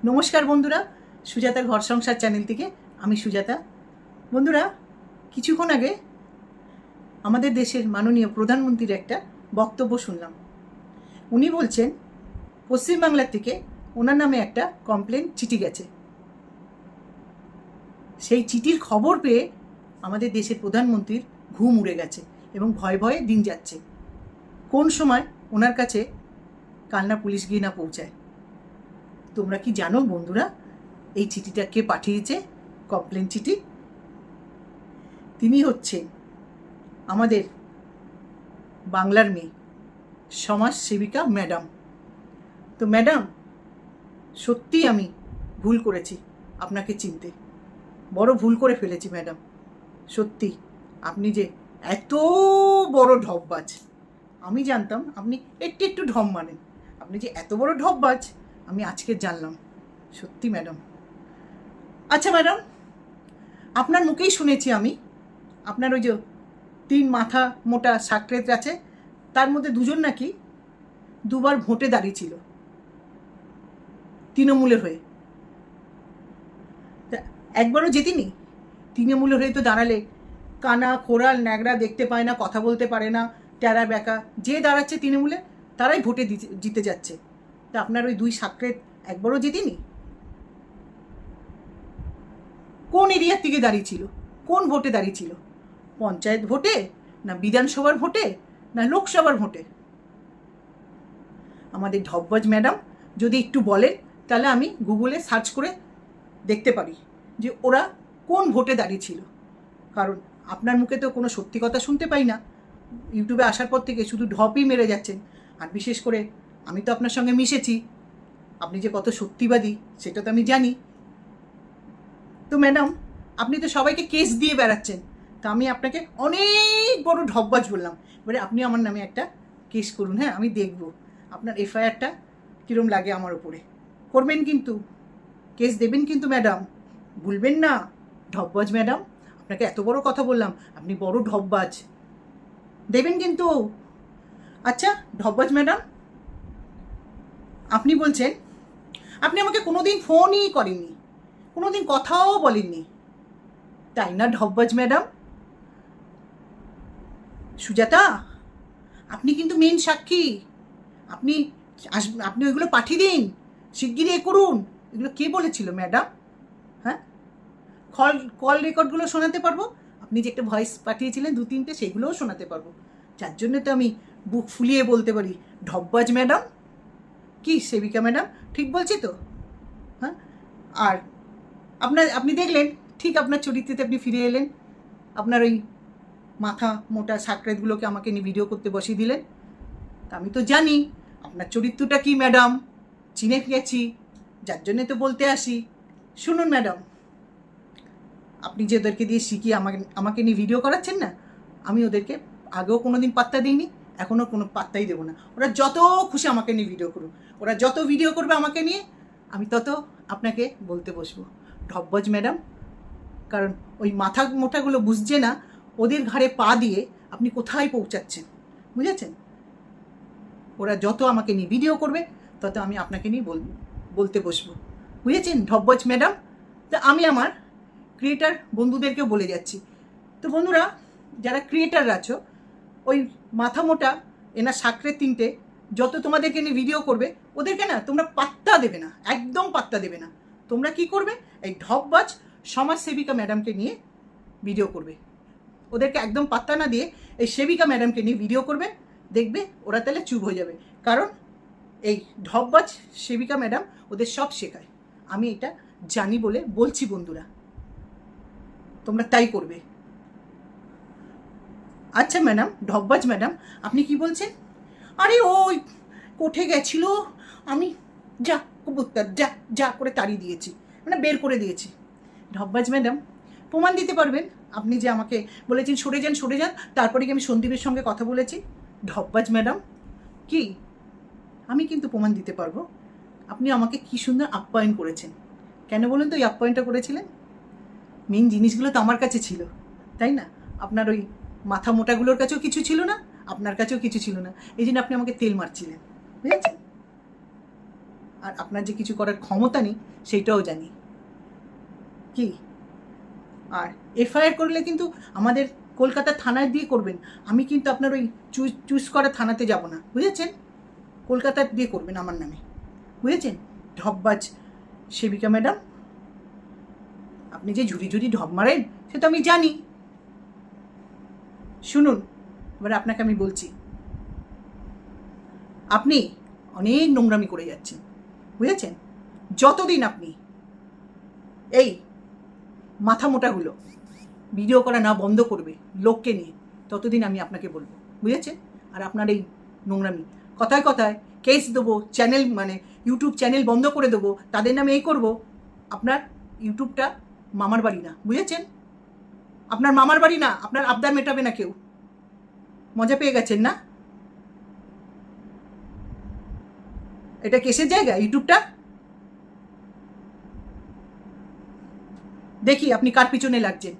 নমস্কার বন্ধুরা, সুজাতার ঘর সংসার চ্যানেল থেকে আমি সুজাতা। বন্ধুরা, কিছুক্ষণ আগে আমাদের দেশের মাননীয় প্রধানমন্ত্রীর একটা বক্তব্য শুনলাম। উনি বলছেন পশ্চিমবাংলার থেকে ওনার নামে একটা কমপ্লেন চিঠি গেছে। সেই চিঠির খবর পেয়ে আমাদের দেশের প্রধানমন্ত্রীর ঘুম উড়ে গেছে এবং ভয়ে ভয়ে দিন যাচ্ছে। কোন সময় ওনার কাছে কালনা পুলিশ গিয়ে না পৌঁছায়। তোমরা কি জানো বন্ধুরা, এই চিঠিটা কে পাঠিয়েছে? কমপ্লেন চিঠি তিনি হচ্ছে আমাদের বাংলার মেয়ে, সমাজ সেবিকা ম্যাডাম। তো ম্যাডাম, সত্যিই আমি ভুল করেছি আপনাকে চিনতে, বড় ভুল করে ফেলেছি ম্যাডাম। সত্যি আপনি যে এত বড় ঢপবাজ, আমি জানতাম আপনি একটু একটু ঢপ মানেন, আপনি যে এত বড় ঢপবাজ আমি আজকে জানলাম। সত্যি ম্যাডাম। আচ্ছা ম্যাডাম, আপনার মুখেই শুনেছি আমি আপনার ওই যে 3 মাথা মোটা সাকরেত আছে, তার মধ্যে 2জন নাকি দুবার ভোটে দাঁড়িয়েছিল তৃণমূলের হয়ে। একবারও জেতেনি। তৃণমূলের হয়ে তো দাঁড়ালে কানা খোরাল ন্যাগড়া, দেখতে পায় না, কথা বলতে পারে না, ট্যারা ব্যাকা, যে দাঁড়াচ্ছে তৃণমূলে তারাই ভোটে জিতে যাচ্ছে। তা আপনার ওই 2 সাকরেত একবারও জেতেনি। কোন এরিয়ার থেকে দাঁড়িয়েছিল? কোন ভোটে দাঁড়িয়েছিল? পঞ্চায়েত ভোটে, না বিধানসভার ভোটে, না লোকসভার ভোটে? আমাদের ঢপবাজ ম্যাডাম যদি একটু বলেন তাহলে আমি গুগলে সার্চ করে দেখতে পারি যে ওরা কোন ভোটে দাঁড়িয়েছিল। কারণ আপনার মুখে তো কোনো সত্যি কথা শুনতে পাই না। ইউটিউবে আসার পর থেকে শুধু ঢপই মেরে যাচ্ছেন। আর বিশেষ করে আমি তো আপনার সঙ্গে মিশেছি, আপনি যে কত সত্যিবাদী সেটা তো আমি জানি। তো ম্যাডাম, আপনি তো সবাইকে কেস দিয়ে বেড়াচ্ছেন, তা আমি আপনাকে অনেক বড় ঢপবাজ বললাম। এবারে আপনি আমার নামে একটা কেস করুন। হ্যাঁ, আমি দেখব আপনার এফআইআরটা কীরম লাগে আমার ওপরে। করবেন কিন্তু, কেস দেবেন কিন্তু ম্যাডাম, ভুলবেন না। ঢপবাজ ম্যাডাম, আপনাকে এত বড় কথা বললাম, আপনি বড় ঢপবাজ, দেবেন কিন্তু। আচ্ছা ঢপবাজ ম্যাডাম, আপনি বলছেন আপনি আমাকে কোনোদিন ফোনই করেননি, কোনোদিন কথাও বলেননি, তাই না ঢপবাজ ম্যাডাম? সুজাতা, আপনি কিন্তু মেন সাক্ষী। আপনি আপনি ওইগুলো পাঠিয়ে দিন, শিগগিরই করুন। এগুলো কে বলেছিল ম্যাডাম? হ্যাঁ, কল রেকর্ডগুলো শোনাতে পারবো। আপনি যে একটা ভয়েস পাঠিয়েছিলেন 2-3টে, সেগুলোও শোনাতে পারবো। যার জন্য তো আমি বুক ফুলিয়ে বলতে পারি ঢপবাজ ম্যাডাম। কি সেবিকা ম্যাডাম, ঠিক বলছি তো? হ্যাঁ, আর আপনি দেখলেন ঠিক আপনার চরিত্রতে আপনি ফিরে এলেন। আপনার ওই মাথা মোটা সাকরেতগুলোকে আমাকে নিয়ে ভিডিও করতে বসিয়ে দিলেন। তা আমি তো জানি আপনার চরিত্রটা কি ম্যাডাম, চিনে গেছি, যার জন্যে তো বলতে আসি। শুনুন ম্যাডাম, আপনি যে ওদেরকে দিয়ে শিখিয়ে আমাকে নিয়ে ভিডিও করাচ্ছেন না, আমি ওদেরকে আগেও কোনো দিন পাত্তা দিইনি, এখনও কোনো পাত্তাই দেবো না। ওরা যত খুশি আমাকে নিয়ে ভিডিও করুক, ওরা যত ভিডিও করবে আমাকে নিয়ে, আমি তত আপনাকে বলতে বসবো ঢপবাজ ম্যাডাম। কারণ ওই মাথা মোটাগুলো বুঝছে না ওদের ঘাড়ে পা দিয়ে আপনি কোথায় পৌঁছাচ্ছেন, বুঝেছেন? ওরা যত আমাকে নিয়ে ভিডিও করবে তত আমি আপনাকে নিয়ে বলতে বসবো, বুঝেছেন ঢপবাজ ম্যাডাম? তা আমি আমার ক্রিয়েটার বন্ধুদেরকেও বলে যাচ্ছি। তো বন্ধুরা, যারা ক্রিয়েটাররা আছো, ওই মাথা মোটা এনার সাকরে 3টে যত তোমাদেরকে নিয়ে ভিডিও করবে, ওদেরকে না তোমরা পাত্তা দেবে না, একদম পাত্তা দেবে না। তোমরা কি করবে? এই ঢপবাজ সমাজসেবিকা ম্যাডামকে নিয়ে ভিডিও করবে। ওদেরকে একদম পাত্তা না দিয়ে এই সেবিকা ম্যাডামকে নিয়ে ভিডিও করবে, দেখবে ওরা তাহলে চুপ হয়ে যাবে। কারণ এই ঢপবাজ সেবিকা ম্যাডাম ওদের সব শেখায়, আমি এটা জানি বলে বলছি বন্ধুরা, তোমরা তাই করবে। আচ্ছা ম্যাডাম, ঢপবাজ ম্যাডাম, আপনি কি বলছেন? আরে ওই কোঠে গেছিল, আমি যা কবুত্তর যা যা করে তাড়িয়ে দিয়েছি, মানে বের করে দিয়েছি। ঢপবাজ ম্যাডাম, প্রমাণ দিতে পারবেন আপনি যে আমাকে বলেছেন সরে যান সরে যান, তারপরে কি আমি সন্দীপের সঙ্গে কথা বলেছি? ঢপবাজ ম্যাডাম, কি আমি কিন্তু প্রমাণ দিতে পারবো আপনি আমাকে কি সুন্দর আপ্যায়ন করেছেন। কেন বলুন তো এই আপ্যায়নটা করেছিলেন? মেন জিনিসগুলো তো আমার কাছে ছিল, তাই না? আপনার ওই মাথা মোটাগুলোর কাছেও কিছু ছিল না, আপনার কাছেও কিছু ছিল না, এই জন্য আপনি আমাকে তেল মারছিলেন, বুঝেছেন? আর আপনার যে কিছু করার ক্ষমতা নেই সেইটাও জানি। কি আর এফআইআর করলে কিন্তু আমাদের কলকাতা থানায় দিয়ে করবেন, আমি কিন্তু আপনার ওই চুজ করা থানাতে যাব না, বুঝেছেন? কলকাতা দিয়ে করবেন আমার নামে, বুঝেছেন? ঢপবাজ সেবিকা ম্যাডাম, আপনি যে ঝুড়ি ঝুড়ি ঢপ মারেন সে তো আমি জানি। শুনুন, এবার আপনাকে আমি বলছি, আপনি অনেক নোংরামি করে যাচ্ছেন, বুঝেছেন? যতদিন আপনি এই মাথা মোটাগুলো ভিডিও করা না বন্ধ করবে লোককে নিয়ে, ততদিন আমি আপনাকে বলবো, বুঝেছেন? আর আপনার এই নোংরামি, কথায় কথায় কেস দেবো, চ্যানেল মানে ইউটিউব চ্যানেল বন্ধ করে দেবো, তাদের নামে এই করবো। আপনার ইউটিউবটা মামার বাড়ি না, বুঝেছেন? আপনার মামার বাড়ি না, আপনার আবদার মেটাবে না কেউ। মজা পেয়ে গেছেন না? এটা কেসের জায়গা ইউটিউবটা? দেখি আপনি কার পিছনে লাগছেন,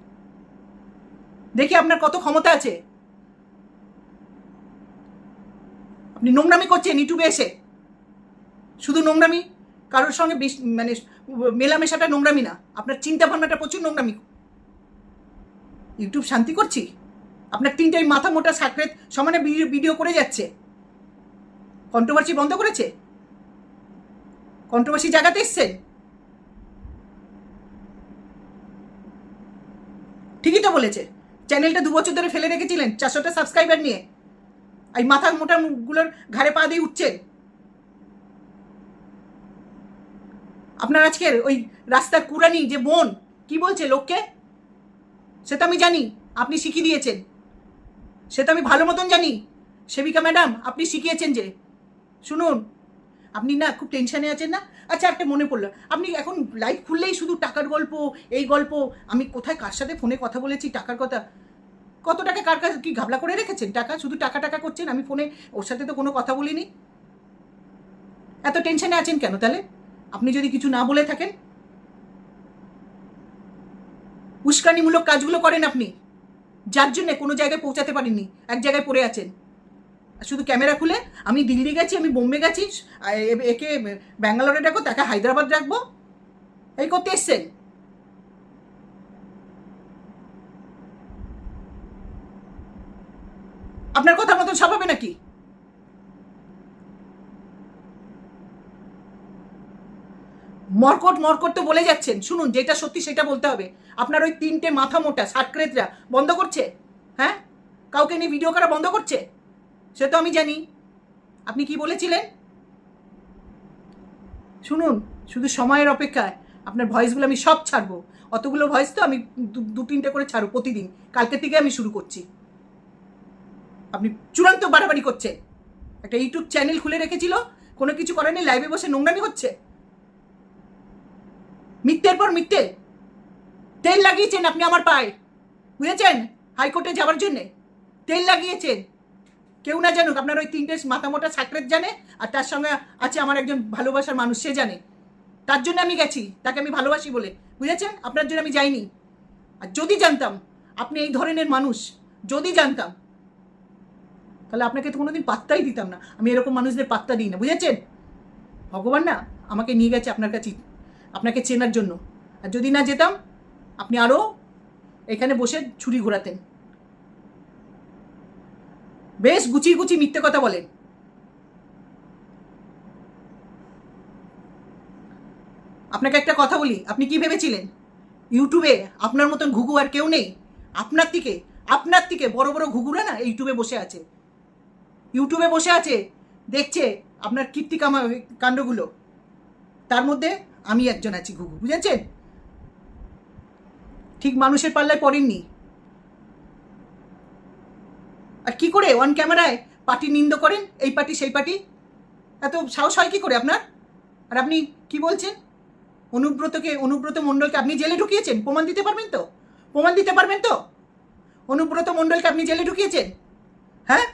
দেখি আপনার কত ক্ষমতা আছে। আপনি নোংরামি করছেন ইউটিউবে এসে, শুধু নোংরামি, কারোর সঙ্গে মানে মেলামেশাটা নোংরামি না, আপনার চিন্তা ভাবনাটা প্রচুর নোংরামি। ইউটিউব শান্তি করছি? আপনার তিনটাই মাথা মোটা সাকরেত সমানে ভিডিও করে যাচ্ছে, কন্ট্রোভার্সি বন্ধ করেছে, কন্ট্রোভার্সি জায়গাতে এসছেন। ঠিকই তো বলেছে, চ্যানেলটা 2 বছর ধরে ফেলে রেখেছিলেন 400টা সাবস্ক্রাইবার নিয়ে, এই মাথা মোটা মুখগুলোর ঘাড়ে পা দিয়ে উঠছেন। আপনার আজকের ওই রাস্তার কুরানি যে বোন কি বলছে লোককে, সে তো আমি জানি, আপনি শিখিয়ে দিয়েছেন, সে তো আমি ভালো মতন জানি। সেবিকা ম্যাডাম, আপনি শিখিয়েছেন যে। শুনুন, আপনি না খুব টেনশানে আছেন না? আচ্ছা, একটা মনে পড়লো, আপনি এখন লাইভ খুললেই শুধু টাকার গল্প, এই গল্প। আমি কোথায় কার সাথে ফোনে কথা বলেছি টাকার কথা, কত টাকা কার কাছে কি ঘাবলা করে রেখেছেন? টাকা, শুধু টাকা টাকা করছেন। আমি ফোনে ওর সাথে তো কোনো কথা বলিনি। এত টেনশানে আছেন কেন তাহলে? আপনি যদি কিছু না বলে থাকেন, উস্কানিমূলক কাজগুলো করেন আপনি, যার জন্যে কোনো জায়গায় পৌঁছাতে পারেননি, এক জায়গায় পড়ে আছেন। শুধু ক্যামেরা খুলে আমি দিল্লি গেছি, আমি বোম্বে গেছি, একে ব্যাঙ্গালোরে ডাকবো, তাকে হায়দ্রাবাদ রাখবো, এই করতে এসছেন। আপনার কথা মতন সব হবে নাকি? মরকট মরকট তো বলে যাচ্ছেন। শুনুন, যেটা সত্যি সেটা বলতে হবে। আপনার ওই 3টে মাথা মোটা সাটক্রেতরা বন্ধ করছে, হ্যাঁ? কাউকে নিয়ে ভিডিও করা বন্ধ করছে, সে তো আমি জানি। আপনি কি বলেছিলেন? শুনুন, শুধু সময়ের অপেক্ষায় আপনার ভয়েসগুলো আমি সব ছাড়বো। অতগুলো ভয়েস তো আমি 2-3টে করে ছাড়বো প্রতিদিন। কালকে থেকে আমি শুরু করছি। আপনি চূড়ান্ত বাড়াবাড়ি করছে। একটা ইউটিউব চ্যানেল খুলে রেখেছিল, কোনো কিছু করেনি, লাইভে বসে নোংরামি হচ্ছে। মিথ্যের পর মিথ্যে তেল লাগিয়েছেন আপনি আমার পায়ে, বুঝেছেন? হাইকোর্টে যাওয়ার জন্যে তেল লাগিয়েছেন। কেউ না জানুক, আপনার ওই 3টে মাথা মোটা সাকরেত জানে, আর তার সঙ্গে আছে আমার একজন ভালোবাসার মানুষ, সে জানে। তার জন্য আমি গেছি, তাকে আমি ভালোবাসি বলে, বুঝেছেন? আপনার জন্য আমি যাইনি। আর যদি জানতাম আপনি এই ধরনের মানুষ, যদি জানতাম, তাহলে আপনাকে তো কোনোদিন পাত্তাই দিতাম না। আমি এরকম মানুষদের পাত্তা দিই না, বুঝেছেন? ভগবান না আমাকে নিয়ে গেছে আপনার কাছে আপনাকে চেনার জন্য। আর যদি না যেতাম, আপনি আরও এখানে বসে ছুরি ঘোরাতেন। বেশ গুছিয়ে গুছিয়ে মিথ্যে কথা বলেন। আপনাকে একটা কথা বলি, আপনি কি ভেবেছিলেন ইউটিউবে আপনার মতন ঘুঘু আর কেউ নেই? আপনার থেকে বড় বড় ঘুঘুরা না ইউটিউবে বসে আছে, ইউটিউবে বসে আছে, দেখছে আপনার কীর্তিকামা কাণ্ডগুলো। তার মধ্যে আমি একজন আছি ঘুঘু, বুঝেছেন? ঠিক মানুষের পাল্লায় পড়েননি। আর কি করে অন ক্যামেরায় পার্টি নিন্দ করেন, এই পার্টি সেই পার্টি? এত সাহস হয় কি করে আপনার? আর আপনি কি বলছেন? অনুব্রত মণ্ডলকে আপনি জেলে ঢুকিয়েছেন, প্রমাণ দিতে পারবেন তো? প্রমাণ দিতে পারবেন তো? অনুব্রত মণ্ডলকে আপনি জেলে ঢুকিয়েছেন, হ্যাঁ?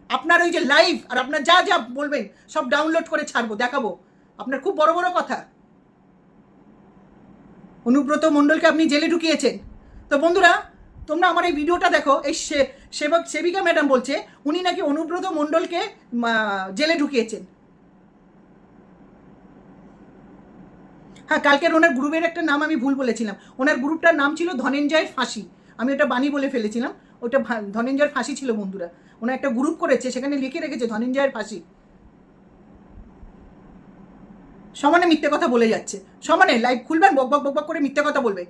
আপনার ওই যে লাইভ আর আপনার যা যা বলবেন সব ডাউনলোড করে ছাড়বো, দেখাবো। আপনার খুব বড় বড় কথা। অনুব্রত মণ্ডলকে আপনি জেলে ঢুকিয়েছেন। তো বন্ধুরা, তোমরা আমার এই ভিডিওটা দেখো। এই সেবিকা ম্যাডাম বলছে উনি নাকি অনুব্রত মণ্ডলকে জেলে ঢুকিয়েছেন। হ্যাঁ, কালকের ওনার গ্রুপের একটা নাম আমি ভুল বলেছিলাম। ওনার গ্রুপটার নাম ছিল ধনঞ্জয়ের ফাঁসি। আমি ওটা বানি বলে ফেলেছিলাম। ওটা ধনঞ্জয়ের ফাঁসি ছিল বন্ধুরা। ওনার একটা গ্রুপ করেছে, সেখানে লিখে রেখেছে ধনঞ্জয়ের ফাঁসি। সমানে মিথ্যে কথা বলে যাচ্ছে, সমানে লাইভ খুলবেন বক বক বক বক করে মিথ্যে কথা বলবে।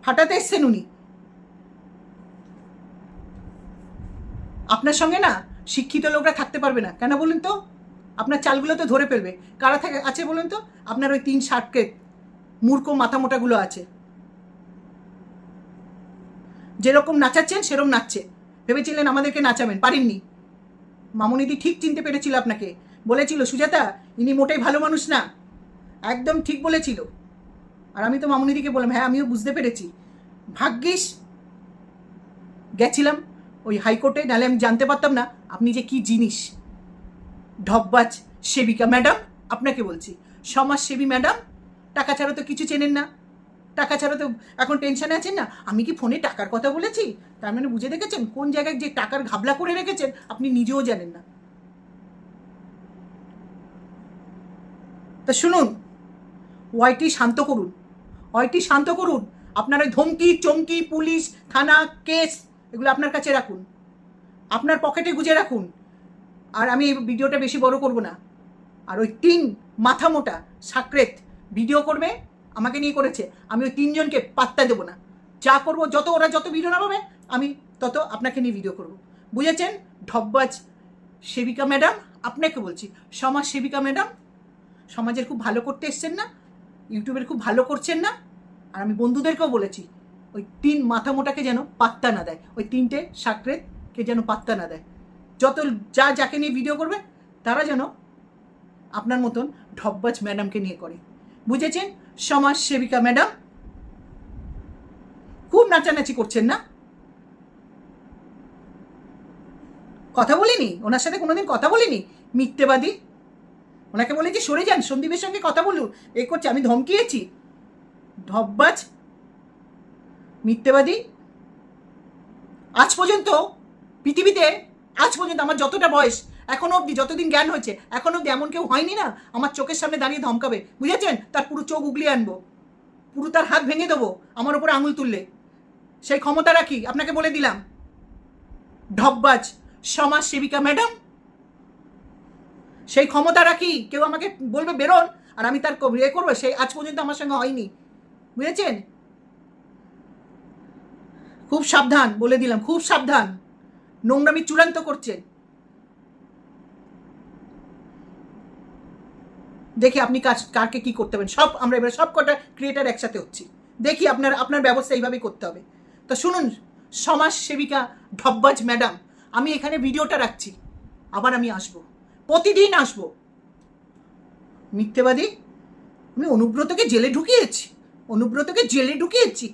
ফাটাতে এসছেন উনি। আপনার সঙ্গে না শিক্ষিত লোকরা থাকতে পারবে না। কেন বলুন তো? আপনার চালগুলো তো ধরে ফেলবে। কারা থাকে আছে বলুন তো? আপনার ওই 3 শার্টকে মূর্খ মাথা মোটাগুলো আছে। যেরকম নাচাচ্ছেন সেরকম নাচছে। ভেবেছিলেন আমাদেরকে নাচাবেন, পারেননি। মামুনিদি ঠিক চিনতে পেরেছিল আপনাকে। বলেছিল সুজাতা ইনি মোটেই ভালো মানুষ না, একদম ঠিক বলেছিল। আর আমি তো মামুনিদিকে বললাম হ্যাঁ আমিও বুঝতে পেরেছি। ভাগ্যিস গেছিলাম ওই হাইকোর্টে, নাহলে আমি জানতে পারতাম না আপনি যে কি জিনিস। ঢপবাজ সেবিকা ম্যাডাম, আপনাকে বলছি সমাজসেবী ম্যাডাম, টাকা ছাড়া তো কিছু চেনেন না। টাকা ছাড়া তো এখন টেনশনে আছেন না। আমি কি ফোনে টাকার কথা বলেছি? তার মানে বুঝে দেখেছেন কোন জায়গায় যে টাকার ঘাবলা করে রেখেছেন আপনি নিজেও জানেন না। তা শুনুন, ওয়াইটি শান্ত করুন, ওয়াইটি শান্ত করুন। আপনার ওই ধমকি চমকি পুলিশ থানা কেস এগুলো আপনার কাছে রাখুন, আপনার পকেটে গুজে রাখুন। আর আমি এই ভিডিওটা বেশি বড় করব না। আর ওই 3 মাথা মোটা সাকরেত ভিডিও করবে, আমাকে নিয়ে করেছে, আমি ওই 3 জনকে পাত্তা দেবো না। যা করবো, ওরা যত ভিডিও নামাবে আমি তত আপনাকে নিয়ে ভিডিও করব। বুঝেছেন? ঢপবাজ সেবিকা ম্যাডাম, আপনাকে বলছি সমাজ সেবিকা ম্যাডাম, সমাজের খুব ভালো করতে এসছেন না, ইউটিউবের খুব ভালো করছেন না। আর আমি বন্ধুদেরকেও বলেছি ওই 3 মাথা মোটাকে যেন পাত্তা না দেয়, ওই 3টে সাকরেতকে যেন পাত্তা না দেয়। যত যাকে নিয়ে ভিডিও করবে তারা যেন আপনার মতন ঢপবাজ ম্যাডামকে নিয়ে করে। বুঝেছেন? সমাজ সেবিকা ম্যাডাম, খুব নাচানাচি করছেন না। কথা বলিনি ওনার সাথে, কোনোদিন কথা বলিনি। মিথ্যেবাদী। ওনাকে বলেছি সরে যান, সন্দীপের সঙ্গে কথা বলুন, এ করছে, আমি ধমকিয়েছি। ঢপবাজ মিথ্যেবাদী। আজ পর্যন্ত পৃথিবীতে, আজ পর্যন্ত আমার যতটা বয়স এখনো অবধি, যতদিন জ্ঞান হয়েছে এখনো অবধি এমন কেউ হয়নি না আমার চোখের সামনে দাঁড়িয়ে ধমকাবে। বুঝেছেন? তার পুরো চোখ উগলিয়ে আনবো, পুরো তার হাত ভেঙে দেবো আমার উপরে আঙুল তুললে। সেই ক্ষমতা রাখি, আপনাকে বলে দিলাম। ঢপবাজ সমাজ সেবিকা ম্যাডাম, সেই ক্ষমতা রাখি। কেউ আমাকে বলবে বেরোন আর আমি তার ইয়ে করবো, সেই আজ পর্যন্ত আমার সঙ্গে হয়নি। বুঝেছেন? খুব সাবধান, বলে দিলাম, খুব সাবধান। নোংরামি চূড়ান্ত করছেন। দেখি আপনি কারকে কি করতে পারেন। সব আমরা এবার সব কটা ক্রিয়েটার একসাথে হচ্ছি, দেখি আপনার ব্যবস্থা এইভাবেই করতে হবে। তো শুনুন সমাজ সেবিকা ঢপবাজ ম্যাডাম, আমি এখানে ভিডিওটা রাখছি, আবার আমি আসবো, প্রতিদিন আসবো। মিথ্যেবাদী। আমি অনুব্রতকে জেলে ঢুকিয়েছি, অনুব্রতকে জেলে ঢুকিয়েছি।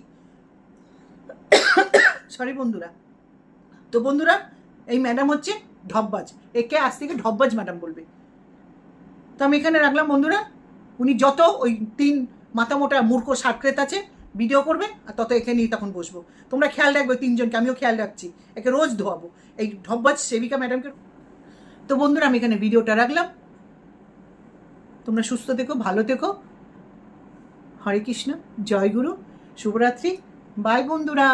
সরি বন্ধুরা। তো বন্ধুরা, এই ম্যাডাম হচ্ছে ঢপবাজ, একে আজ থেকে ঢপবাজ ম্যাডাম বলবে। তো আমি এখানে রাখলাম বন্ধুরা। উনি যত ওই 3 মাথা মোটা মূর্খ সাকরেত আছে ভিডিও করবে, আর তত একে নিয়ে তখন বসবো। তোমরা খেয়াল রাখবে 3 জনকে, আমিও খেয়াল রাখছি। একে রোজ ধোয়াবো এই ঢপবাজ সেবিকা ম্যাডামকে। তো বন্ধুরা আমি এখানে ভিডিওটা রাখলাম। তোমরা সুস্থ থেকো, ভালো থেকো। হরে কৃষ্ণ, জয় গুরু, শুভরাত্রি, বাই বন্ধুরা।